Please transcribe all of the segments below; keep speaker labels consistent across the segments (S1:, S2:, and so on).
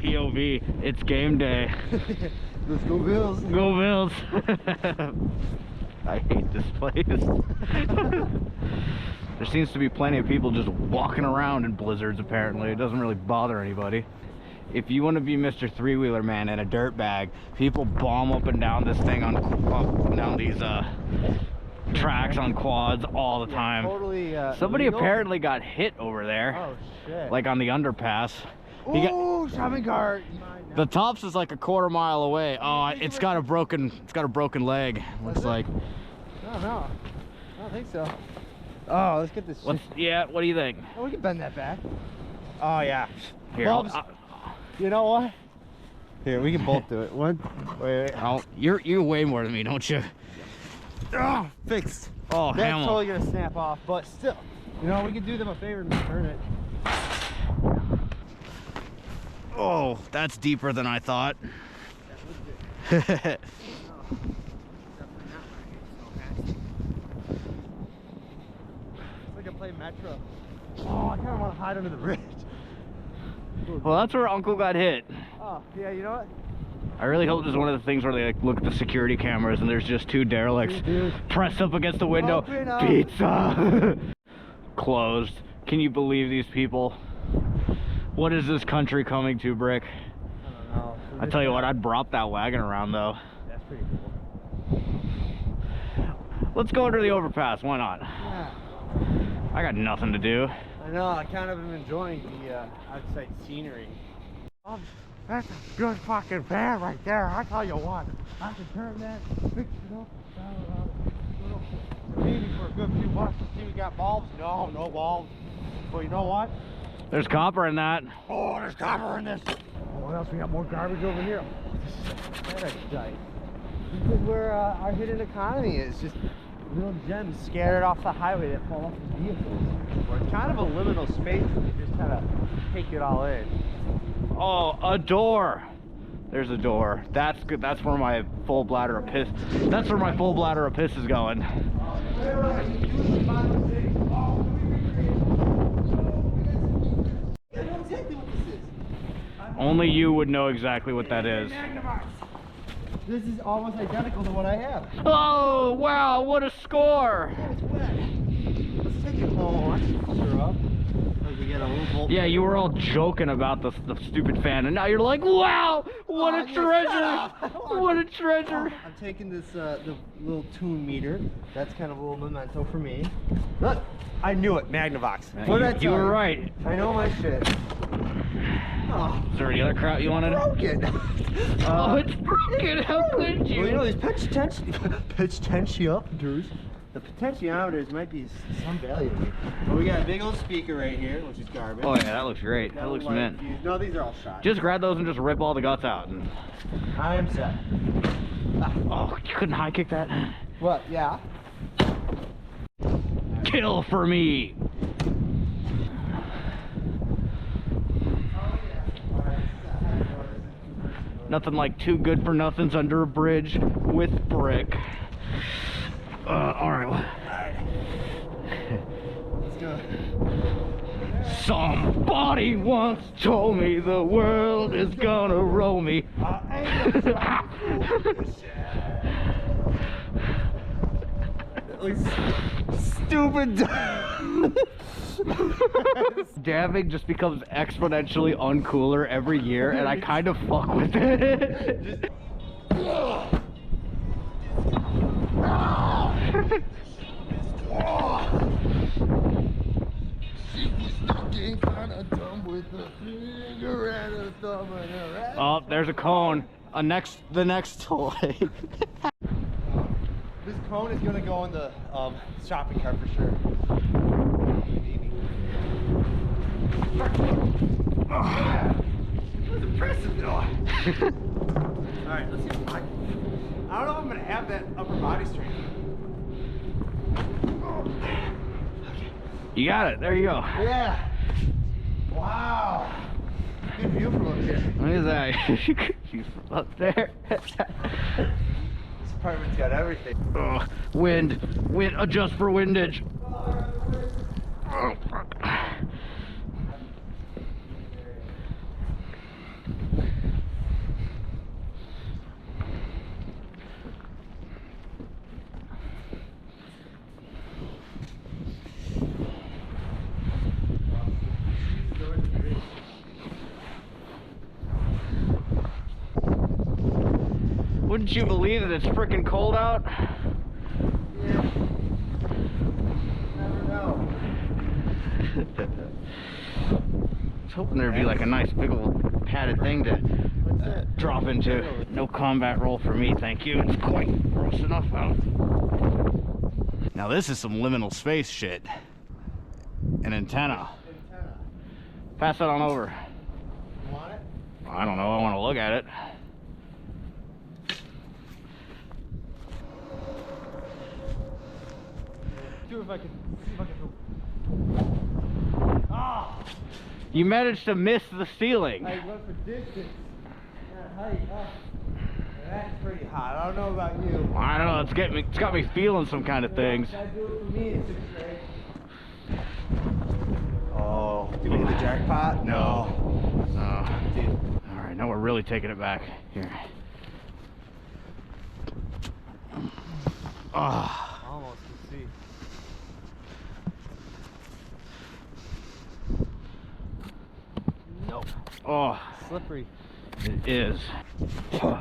S1: POV, it's game day.
S2: Let's go Bills.
S1: Go Bills. I hate this place. There seems to be plenty of people just walking around in blizzards, apparently. It doesn't really bother anybody. If you want to be Mr. Three-Wheeler Man in a dirt bag, people bomb up and down this thing on down these tracks on quads all the time.
S2: Totally.
S1: Somebody apparently got hit over there.
S2: Oh shit!
S1: Like on the underpass.
S2: Oh, shopping cart.
S1: The Tops is like a quarter mile away. Oh, it's got a broken leg. Looks like.
S2: No, I don't think so. Oh, let's get this.
S1: Yeah, what do you think?
S2: Oh, we can bend that back. Oh yeah.
S1: Here,
S2: you know what? Here, we can both do it. One. Wait.
S1: You're way more than me, don't you?
S2: Oh, fixed.
S1: Oh,
S2: that's
S1: Hamill.
S2: totally gonna snap off, but still, you know, we can do them a favor and turn it.
S1: Oh, that's deeper than I thought.
S2: It's like I play Metro. Oh, I kind of want to hide under the bridge.
S1: Well, that's where Uncle got hit.
S2: Oh, yeah, you know what?
S1: I really hope this is one of the things where they like look at the security cameras and there's just two derelicts pressed up against the window. Pizza! Closed. Can you believe these people? What is this country coming to, Brick?
S2: I don't know.
S1: I tell you what, I'd prop that wagon around though.
S2: That's pretty cool.
S1: Let's go under the overpass, why not?
S2: Yeah.
S1: I got nothing to do.
S2: I know, I kind of am enjoying the outside scenery. Oh, that's a good fucking van right there. I tell you what, I can turn that, fix it up, maybe for a good few bucks. Let's see, we got bulbs. No bulbs. Well, you know what?
S1: There's copper in that.
S2: Oh, there's copper in this. Oh, what else? We got more garbage over here. Oh, this is paradise. This is where our hidden economy is. Just little gems scattered off the highway that fall off the vehicles. We're in kind of a liminal space. We just kind of take it all in.
S1: Oh, a door. There's a door. That's good. That's where my full bladder of piss. That's where my full bladder of piss is going. Only you would know exactly what that is.
S2: This is almost identical to what I have.
S1: Oh, wow, what a score!
S2: Yeah, it's wet. Let's take it home. Sure up. Like we get a little bolt.
S1: Yeah, you were all joking about the stupid fan, and now you're like, wow, what a treasure! What a treasure!
S2: I'm taking this the little tune meter. That's kind of a little memento for me. Look, I knew it, Magnavox.
S1: You were right.
S2: I know my shit. Oh,
S1: is there any other crap you wanted?
S2: Broken.
S1: Oh, it's broken. How could you?
S2: Well, you know these potentiometers. The potentiometers might be some value to me. But we got a big old speaker right here, which is garbage.
S1: Oh yeah, that looks great. That looks mint.
S2: No, these are all shot.
S1: Just grab those and just rip all the guts out. And...
S2: I am set.
S1: Oh, you couldn't high kick that?
S2: What? Yeah.
S1: Kill for me. Nothing like two good for nothings under a bridge with Brick. All right.
S2: Let's go.
S1: Somebody once told me the world is gonna roll me.
S2: Stupid.
S1: Dabbing just becomes exponentially uncooler every year, and I kind of fuck with it. Oh, there's a cone. The next toy.
S2: This cone is gonna go in the shopping cart for sure. That was impressive though. Alright, let's see. I don't know if I'm gonna have that upper body strength.
S1: You got it. There you go.
S2: Yeah. Wow. Good view from up here.
S1: Look at that. She's up there.
S2: This apartment's got everything.
S1: Oh, wind, adjust for windage. Oh, fuck. Wouldn't you believe that it's freaking cold out?
S2: Yeah. Never know.
S1: I was hoping there'd be like a nice big old padded thing to drop into. No combat roll for me, thank you. It's quite gross enough out. Now this is some liminal space shit. An antenna. Pass that on over.
S2: You want it?
S1: I don't know, I want to look at it.
S2: See if I can
S1: Oh! You managed to miss the ceiling.
S2: I went for distance. Height. That's pretty hot. I don't know about you.
S1: I don't know, it's got me feeling some kind of things.
S2: That do it for me in 6th grade. Oh, did we hit the jackpot?
S1: No. Alright, now we're really taking it back. Here. Ah.
S2: Almost can see. Nope.
S1: Oh,
S2: Slippery.
S1: it is.
S2: Throw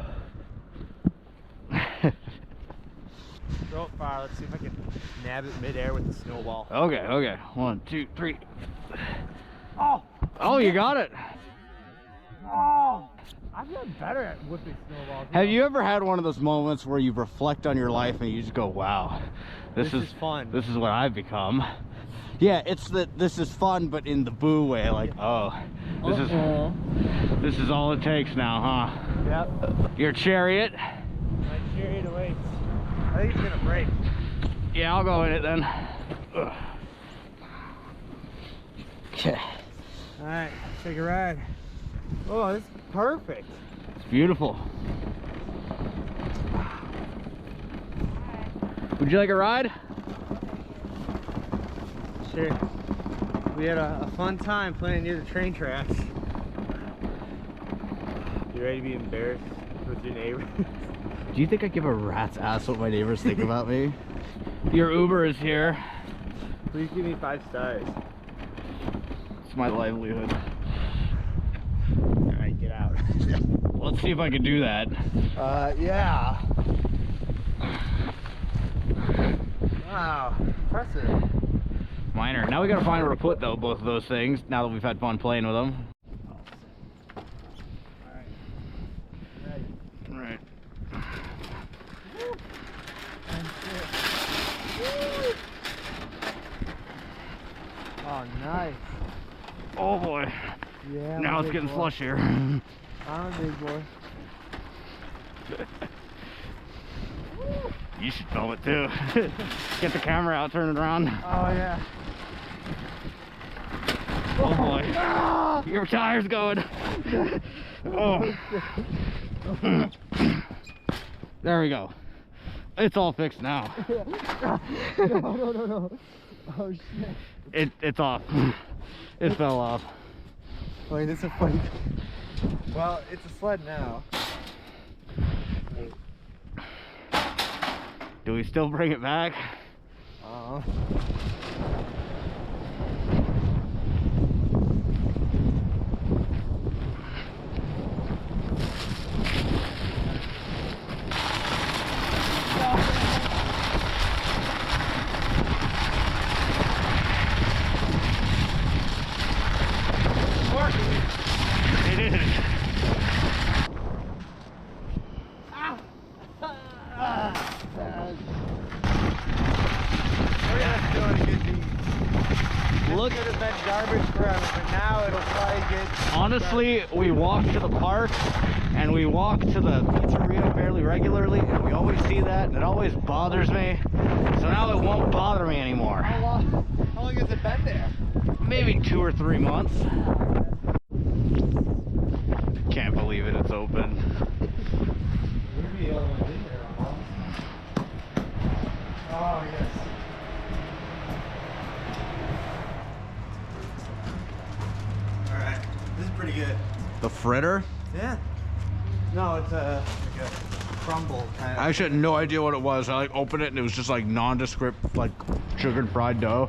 S2: it far. Let's see if I can nab it midair with the snowball.
S1: Okay, okay. 1, 2, 3.
S2: Oh!
S1: Oh, you got it.
S2: Oh! I've gotten better at whipping snowballs.
S1: Have you ever had one of those moments where you reflect on your life and you just go, wow, this is
S2: fun.
S1: This is what I've become. Yeah, it's that this is fun, but in the boo way, like, oh, this is all it takes now, huh?
S2: Yep.
S1: Your chariot.
S2: My chariot awaits. I think it's gonna break.
S1: Yeah, I'll go in it then. Ugh. Okay.
S2: All right, take a ride. Oh, this is perfect.
S1: It's beautiful. Would you like a ride?
S2: Sure. We had a fun time playing near the train tracks. You ready to be embarrassed with your neighbors?
S1: Do you think I give a rat's ass what my neighbors think about me? Your Uber is here.
S2: Please give me 5 stars.
S1: It's my livelihood.
S2: All right, get out.
S1: Let's see if I can do that.
S2: Yeah. Wow, impressive.
S1: Minor. Now we gotta find where to put though both of those things. Now that we've had fun playing with them. All right.
S2: Oh, nice.
S1: Oh boy.
S2: Yeah.
S1: Now it's getting slush here.
S2: I'm a big boy.
S1: You should film it too. Get the camera out, turn it around.
S2: Oh yeah.
S1: Oh boy. Your tire's going. Oh. There we go. It's all fixed now.
S2: No. Oh shit.
S1: It's off. It fell off.
S2: Wait, this is funny. Well, it's a sled now.
S1: Do we still bring it back? It is. Look,
S2: Could have been garbage forever, but now it'll probably get.
S1: honestly, we walk to the park and we walk to the pizzeria fairly regularly, and we always see that, and it always bothers me. So now it won't bother me anymore.
S2: How long has it been there?
S1: Maybe 2 or 3 months. Can't believe it, it's open.
S2: We'd be the only ones in there almost. Oh, yes. Alright, this is pretty good.
S1: The fritter?
S2: Yeah. No, it's like a crumble kind of.
S1: I actually had no idea what it was. I like opened it and it was just like nondescript, like sugared fried dough.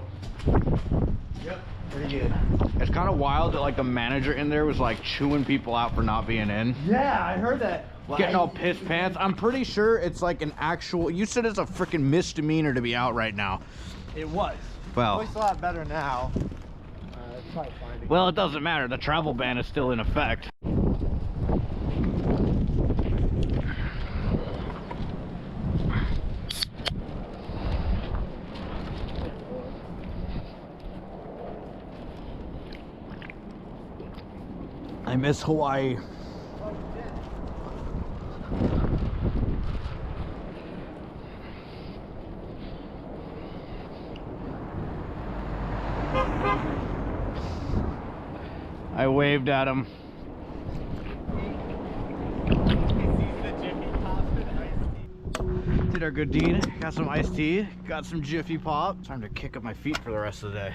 S2: Yep. Pretty good.
S1: It's kind of wild that like the manager in there was like chewing people out for not being in.
S2: Yeah, I heard that.
S1: Getting all piss pants. I'm pretty sure it's like an actual, you said it's a freaking misdemeanor to be out right now.
S2: It was.
S1: Well,
S2: It's a lot better now. It's probably fine to
S1: well, it doesn't matter. The travel ban is still in effect. I miss Hawaii. I waved at him. Did our good deed. Got some iced tea. Got some Jiffy Pop. Time to kick up my feet for the rest of the day.